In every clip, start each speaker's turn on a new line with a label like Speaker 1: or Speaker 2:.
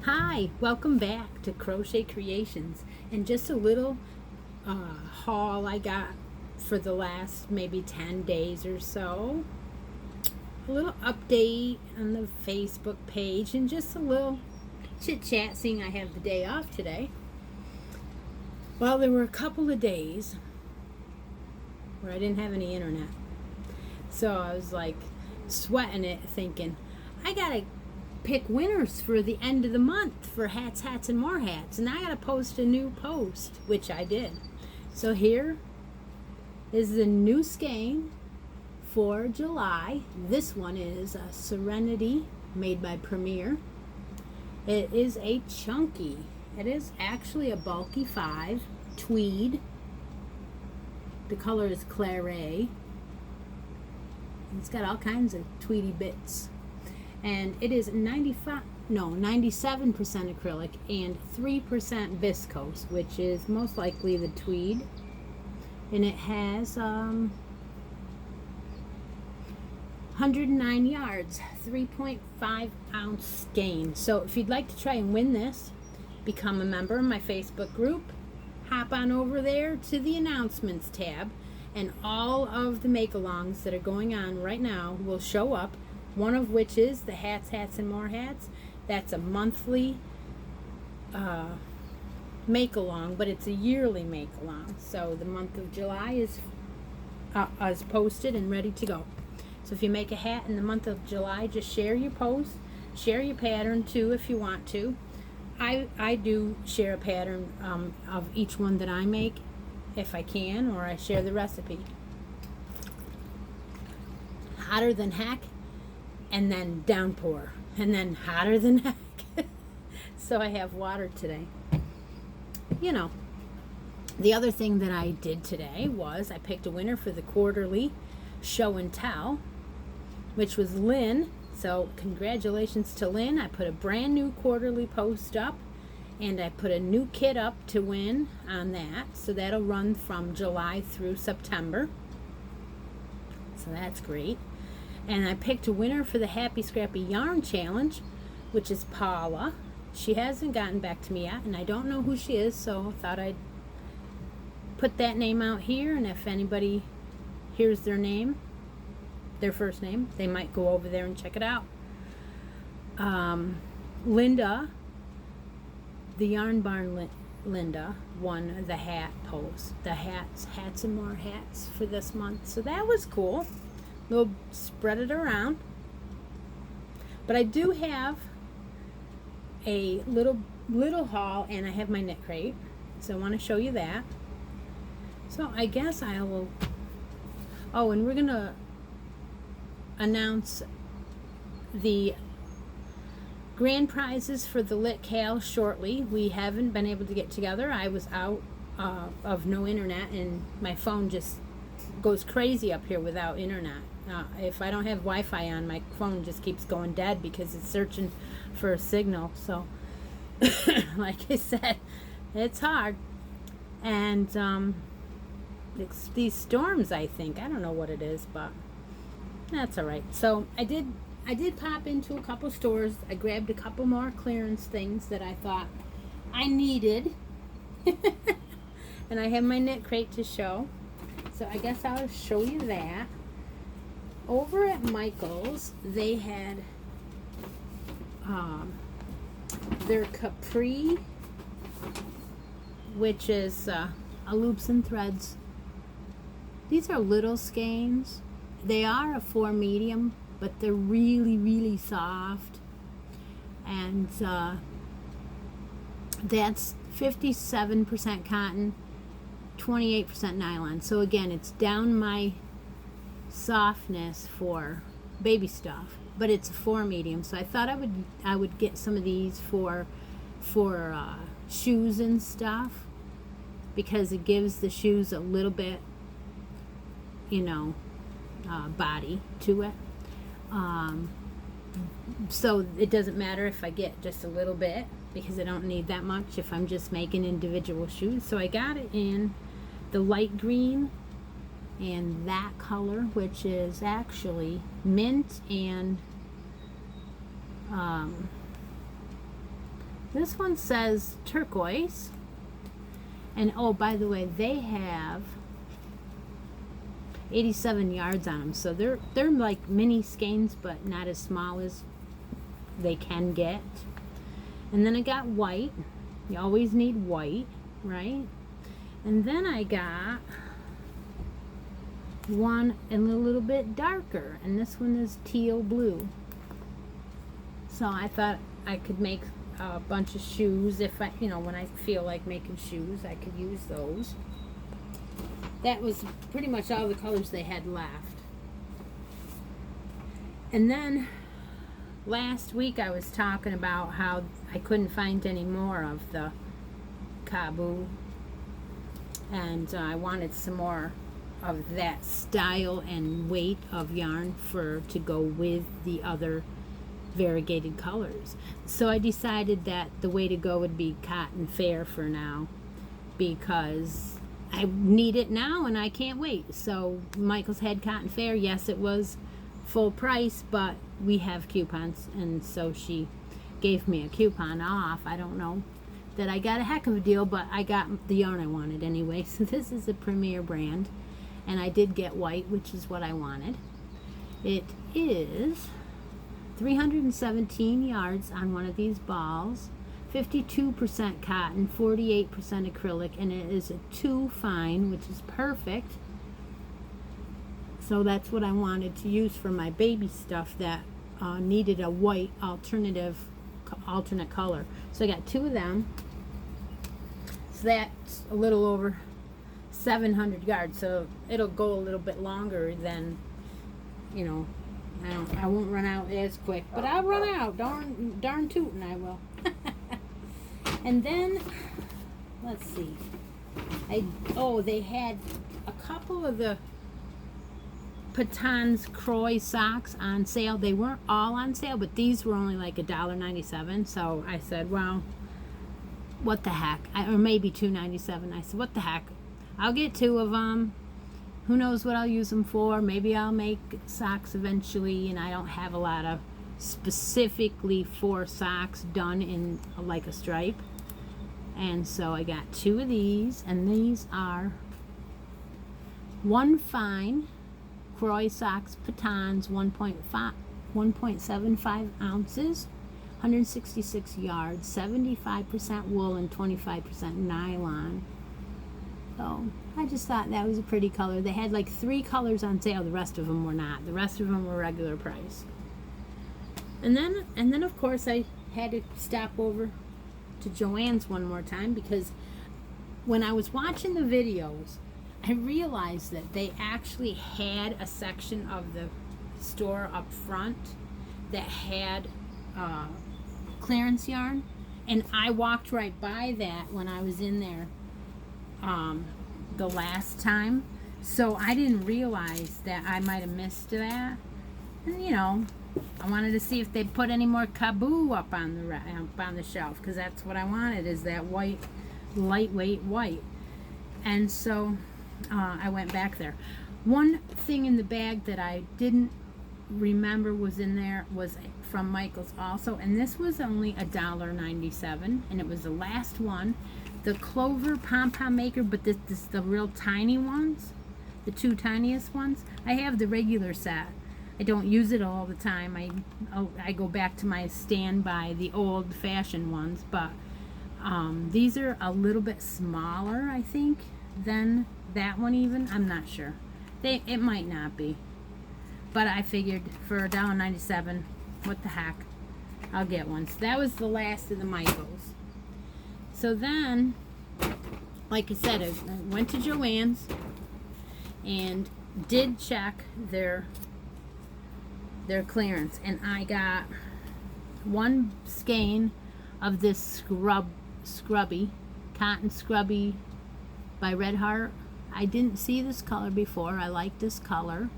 Speaker 1: Hi, welcome back to Crochet Creations, and just a little haul I got for the last maybe 10 days or so. A little update on the Facebook page, and just a little chit chat seeing I have the day off today. Well, there were a couple of days where I didn't have any internet, so I was like sweating it, thinking, I gotta pick winners for the end of the month for hats, and more hats, and I gotta post a new post, which I did. So here is the new skein for July. This one is a Serenity made by Premier. It is a chunky. It is actually a bulky 5 tweed. The color is claret. It's got all kinds of tweedy bits. And it is 97% acrylic and 3% viscose, which is most likely the tweed. And it has 109 yards, 3.5 ounce skein. So if you'd like to try and win this, become a member of my Facebook group. Hop on over there to the announcements tab, and all of the make-alongs that are going on right now will show up. One of which is the hats, and more hats. That's a monthly make-along, but it's a yearly make-along. So the month of July is posted and ready to go. So if you make a hat in the month of July, just share your post, share your pattern too if you want to. I do share a pattern of each one that I make if I can, or I share the recipe. Hotter than heck, and then downpour, and then hotter than heck. So I have water today. You know, the other thing that I did today was I picked a winner for the quarterly show and tell, which was Lynn. So congratulations to Lynn. I put a brand new quarterly post up, and I put a new kit up to win on that. So that'll run from July through September. So that's great. And I picked a winner for the Happy Scrappy Yarn Challenge, which is Paula. She hasn't gotten back to me yet, and I don't know who she is, so I thought I'd put that name out here, and if anybody hears their name, their first name, they might go over there and check it out. Linda, the Yarn Barn Linda, won the hat post, the hats and more hats for this month, so that was cool. We'll spread it around. But I do have a little haul, and I have my knit crate, so I want to show you that. So I guess I will. Oh, and we're gonna announce the grand prizes for the Lit Cal shortly. We haven't been able to get together. I was out of no internet, and my phone just goes crazy up here without internet. If I don't have Wi-Fi on, my phone just keeps going dead because it's searching for a signal. So, like I said, it's hard. And it's these storms, I think. I don't know what it is, but that's all right. So I did pop into a couple stores. I grabbed a couple more clearance things that I thought I needed. And I have my knit crate to show. So I guess I'll show you that. Over at Michael's, they had their Capri, which is a loops and threads. These are little skeins. They are a 4 medium, but they're really soft. And that's 57% cotton, 28% nylon. So again, it's down my softness for baby stuff, but it's a 4 medium. So I thought I would get some of these for shoes and stuff, because it gives the shoes a little bit, body to it. So it doesn't matter if I get just a little bit, because I don't need that much if I'm just making individual shoes. So I got it in the light green and that color, which is actually mint and This one says turquoise. And oh, by the way, they have 87 yards on them. So they're like mini skeins, but not as small as they can get. And then I got white. You always need white, right? And then I got one a little bit darker, and this one is teal blue. So I thought I could make a bunch of shoes if I, when I feel like making shoes, I could use those. That was pretty much all the colors they had left. And then last week I was talking about how I couldn't find any more of the Kabu, and I wanted some more of that style and weight of yarn to go with the other variegated colors. So I decided that the way to go would be Cotton Fair for now, because I need it now and I can't wait. So Michael's had Cotton Fair. Yes, it was full price, but we have coupons, and so she gave me a coupon off. I don't know that I got a heck of a deal, but I got the yarn I wanted anyway. So this is a Premier brand, and I did get white, which is what I wanted. It is 317 yards on one of these balls, 52% cotton, 48% acrylic, and it is a 2 fine, which is perfect. So that's what I wanted to use for my baby stuff that needed a white alternate color. So I got 2 of them. So that's a little over 700 yards. So it'll go a little bit longer than, I won't run out as quick, but I'll run out. Darn tootin' I will. And then, let's see. They had a couple of the Patons Croy socks on sale. They weren't all on sale, but these were only like $1.97. So I said, well, what the heck? Or maybe $2.97. I said, what the heck? I'll get 2 of them. Who knows what I'll use them for? Maybe I'll make socks eventually, and I don't have a lot of specifically for socks done in like a stripe. And so I got 2 of these, and these are 1 fine Croy socks Patons, 1.75 ounces, 166 yards, 75% wool and 25% nylon. So I just thought that was a pretty color. They had like 3 colors on sale. The rest of them were not. The rest of them were regular price. And then of course I had to stop over to Joann's one more time, because when I was watching the videos, I realized that they actually had a section of the store up front that had clearance yarn, and I walked right by that when I was in there the last time, so I didn't realize that I might have missed that. And I wanted to see if they put any more Kabu up on the shelf, because that's what I wanted, is that white, lightweight white. And so I went back there. One thing in the bag that I didn't remember was in there was from Michael's also, and this was only $1.97, and it was the last one. The Clover pom-pom maker, but this the real tiny ones, the 2 tiniest ones. I have the regular set. I don't use it all the time. I go back to my standby, the old-fashioned ones, but these are a little bit smaller, I think, than that one even. I'm not sure. It might not be. But I figured for $1.97, what the heck, I'll get one. So that was the last of the Michaels. So then, like I said, I went to Joann's and did check their clearance, and I got 1 skein of this scrubby cotton scrubby by Red Heart. I didn't see this color before. I like this color.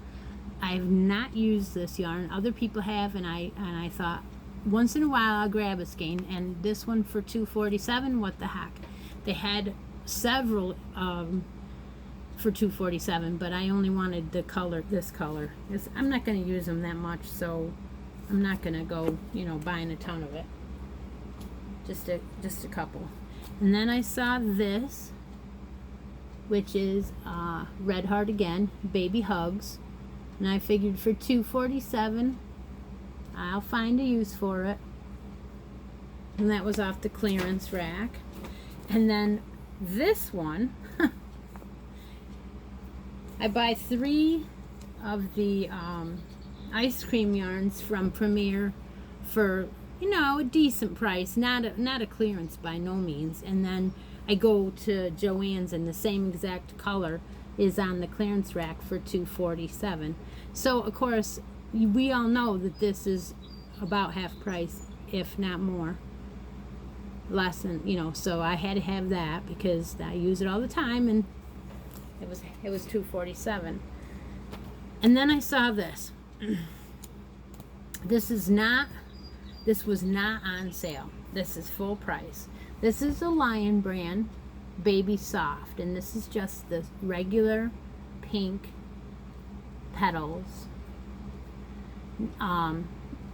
Speaker 1: I've not used this yarn. Other people have, and I thought once in a while I'll grab a skein. And this one for $2.47. What the heck? They had several for $2.47, but I only wanted the color. This color. I'm not going to use them that much, so I'm not going to go buying a ton of it. just a couple. And then I saw this, which is Red Heart again, Baby Hugs. And I figured for $2.47, I'll find a use for it. And that was off the clearance rack. And then this one, I buy 3 of the ice cream yarns from Premier for, you know, a decent price, not a clearance by no means. And then I go to Joann's and the same exact color is on the clearance rack for $2.47. So of course we all know that this is about half price, if not more, less than, you know. So I had to have that because I use it all the time, and it was $2.47. And then I saw this. This was not on sale. This is full price. This is a Lion brand Baby Soft, and this is just the regular pink petals.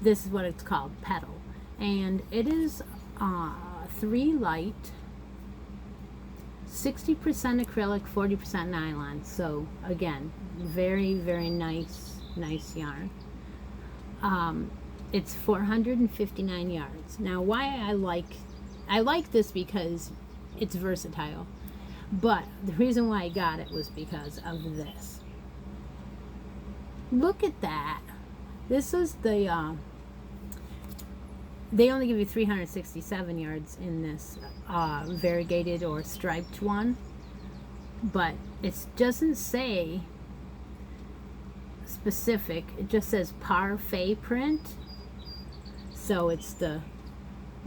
Speaker 1: This is what it's called, petal, and it is 3 light, 60% acrylic, 40% nylon. So again, very, very nice yarn. It's 459 yards. Now, why I like this because it's versatile, but the reason why I got it was because of this. Look at that. This is the they only give you 367 yards in this variegated or striped one, but it doesn't say specific. It just says parfait print, so it's the,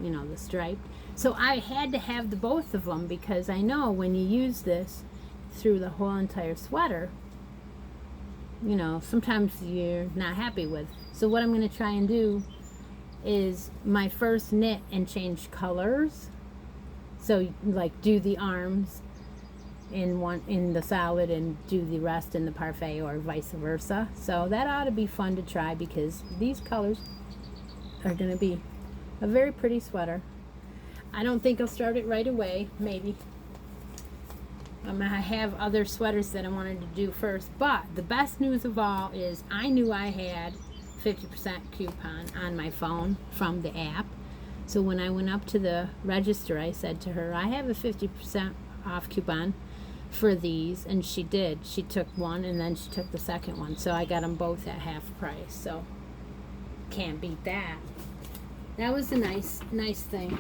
Speaker 1: you know, the striped. So I had to have the both of them because I know when you use this through the whole entire sweater, you know, sometimes you're not happy with. So what I'm going to try and do is my first knit and change colors. So like do the arms in the solid and do the rest in the parfait, or vice versa. So that ought to be fun to try because these colors are going to be a very pretty sweater. I don't think I'll start it right away. Maybe I have other sweaters that I wanted to do first, but the best news of all is I knew I had 50% coupon on my phone from the app. So when I went up to the register, I said to her, I have a 50% off coupon for these, and she did. She took one and then she took the second one, so I got them both at half price. So can't beat that. That was a nice thing.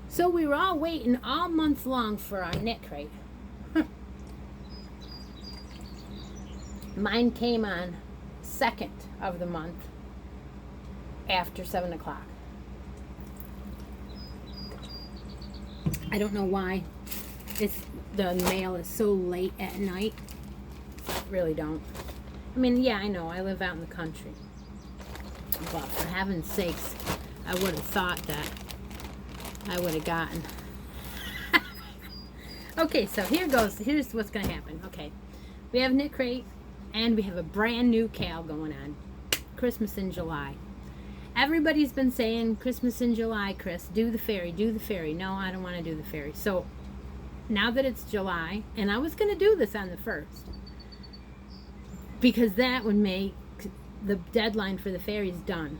Speaker 1: So we were all waiting all month long for our knit crate. Mine came on 2nd of the month after 7 o'clock. I don't know why the mail is so late at night. Really don't. I mean, yeah, I know I live out in the country, but for heaven's sakes, I would have thought that I would have gotten. Okay, so here's what's gonna happen. Okay, we have knit crate and we have a brand new cal going on. Christmas in July. Everybody's been saying Christmas in July, Chris, do the fairy. No, I don't want to do the fairy. So now that it's July, and I was gonna do this on the 1st because that would make the deadline for the fairies done.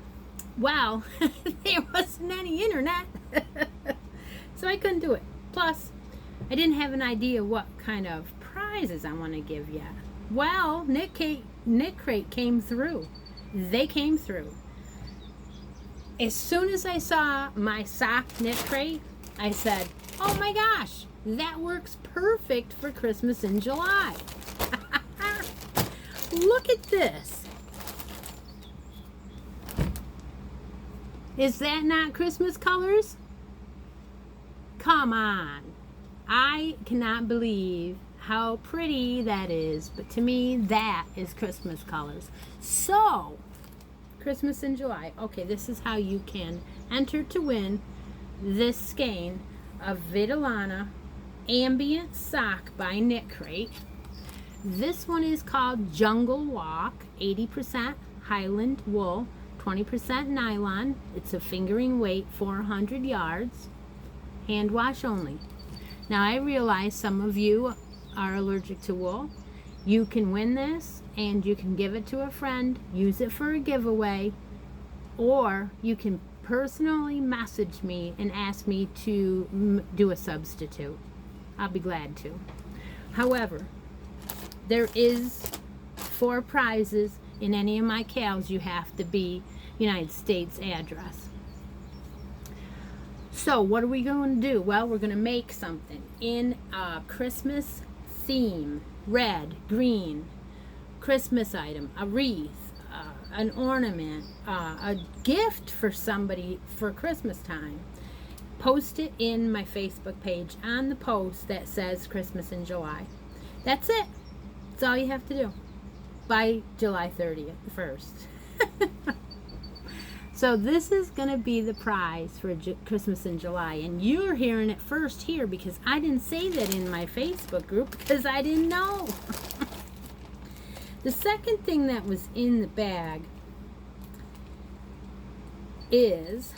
Speaker 1: Well, there wasn't any internet, so I couldn't do it. Plus, I didn't have an idea what kind of prizes I want to give yet. Well, Knit Crate came through. They came through. As soon as I saw my sock Knit Crate, I said, oh my gosh, that works perfect for Christmas in July. Look at this. Is that not Christmas colors? Come on. I cannot believe how pretty that is, but to me, that is Christmas colors. So, Christmas in July. Okay, this is how you can enter to win this skein of Vitalana Ambient Sock by Knit Crate. This one is called Jungle Walk, 80% Highland wool, 20% nylon. It's a fingering weight, 400 yards. Hand wash only. Now I realize some of you are allergic to wool. You can win this and you can give it to a friend, use it for a giveaway, or you can personally message me and ask me to do a substitute. I'll be glad to. However, there is 4 prizes in any of my cows. You have to be United States address. So what are we going to do? Well, we're going to make something in a Christmas theme. Red, green, Christmas item, a wreath, an ornament, a gift for somebody for Christmas time. Post it in my Facebook page on the post that says Christmas in July. That's it. That's all you have to do by July 30th, the 1st. So this is going to be the prize for Christmas in July. And you're hearing it first here because I didn't say that in my Facebook group because I didn't know. The second thing that was in the bag is,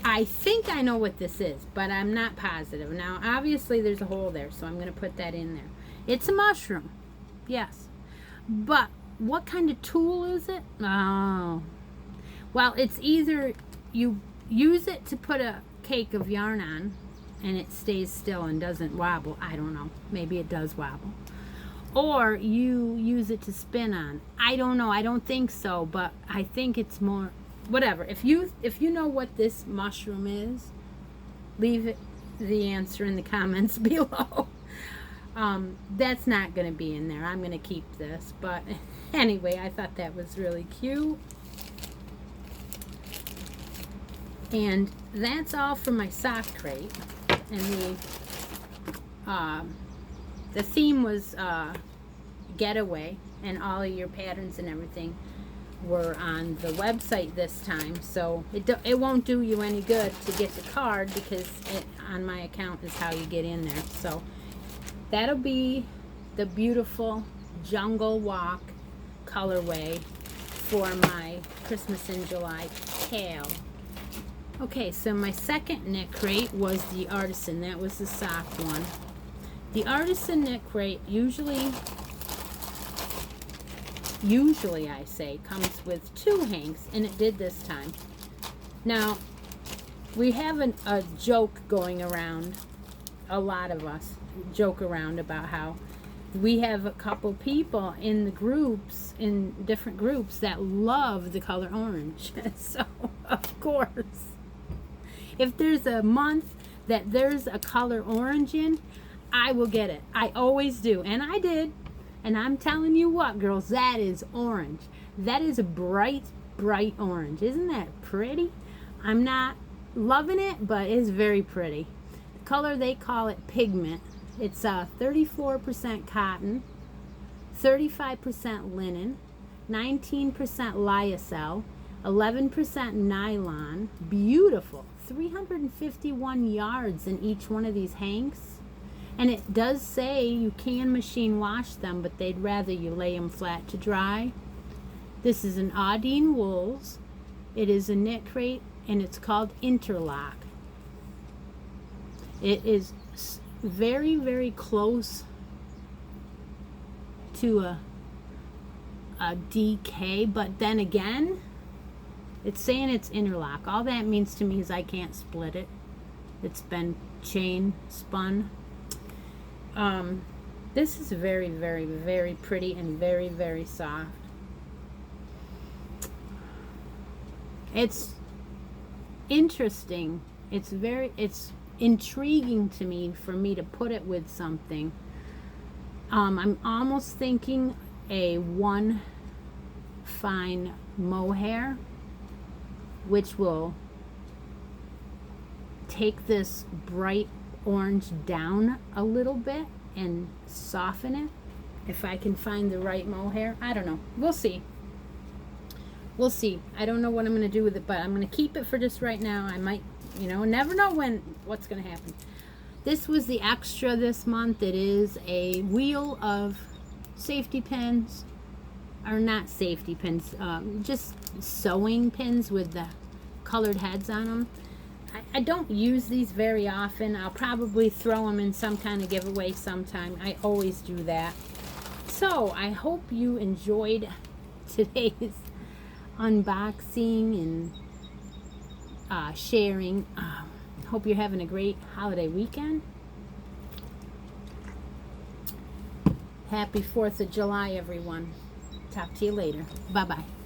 Speaker 1: I think I know what this is, but I'm not positive. Now, obviously there's a hole there, so I'm going to put that in there. It's a mushroom. Yes. But what kind of tool is it? Oh. Well, it's either you use it to put a cake of yarn on and it stays still and doesn't wobble. I don't know. Maybe it does wobble. Or you use it to spin on. I don't know. I don't think so, but I think it's more whatever. If you know what this mushroom is, leave the answer in the comments below. That's not going to be in there. I'm going to keep this, but anyway, I thought that was really cute. And that's all for my sock crate. And the theme was getaway, and all of your patterns and everything were on the website this time. So it won't do you any good to get the card because it, on my account, is how you get in there. So that'll be the beautiful Jungle Walk colorway for my Christmas in July cow. Okay, so my second knit crate was the Artisan. That was the soft one. The Artisan knit crate usually I say comes with 2 hanks, and it did this time. Now, we have a joke going around. A lot of us joke around about how we have a couple people in the groups, in different groups, that love the color orange. So, of course, if there's a month that there's a color orange in, I will get it. I always do. And I did. And I'm telling you what, girls, that is orange. That is a bright, bright orange. Isn't that pretty? I'm not loving it, but it's very pretty. The color, they call it pigment. It's 34% cotton, 35% linen, 19% lyocell, 11% nylon. Beautiful. 351 yards in each one of these hanks. And it does say you can machine wash them, but they'd rather you lay them flat to dry. This is an Audine Wools. It is a knit crate, and it's called Interlock. It is very, very close to a DK, but then again, it's saying it's interlock. All that means to me is I can't split it. It's been chain spun. This is very, very, very pretty and very, very soft. It's interesting. It's intriguing to me for me to put it with something. I'm almost thinking a one fine mohair, which will take this bright orange down a little bit and soften it. If I can find the right mohair, I don't know. We'll see. We'll see. I don't know what I'm going to do with it, but I'm going to keep it for just right now. I might, never know what's going to happen. This was the extra this month. It is a wheel of safety pins, or not safety pins, just sewing pins with the colored heads on them. I don't use these very often. I'll probably throw them in some kind of giveaway sometime. I always do that. So I hope you enjoyed today's unboxing and sharing. Hope you're having a great holiday weekend. Happy 4th of July, everyone. Talk to you later. Bye-bye.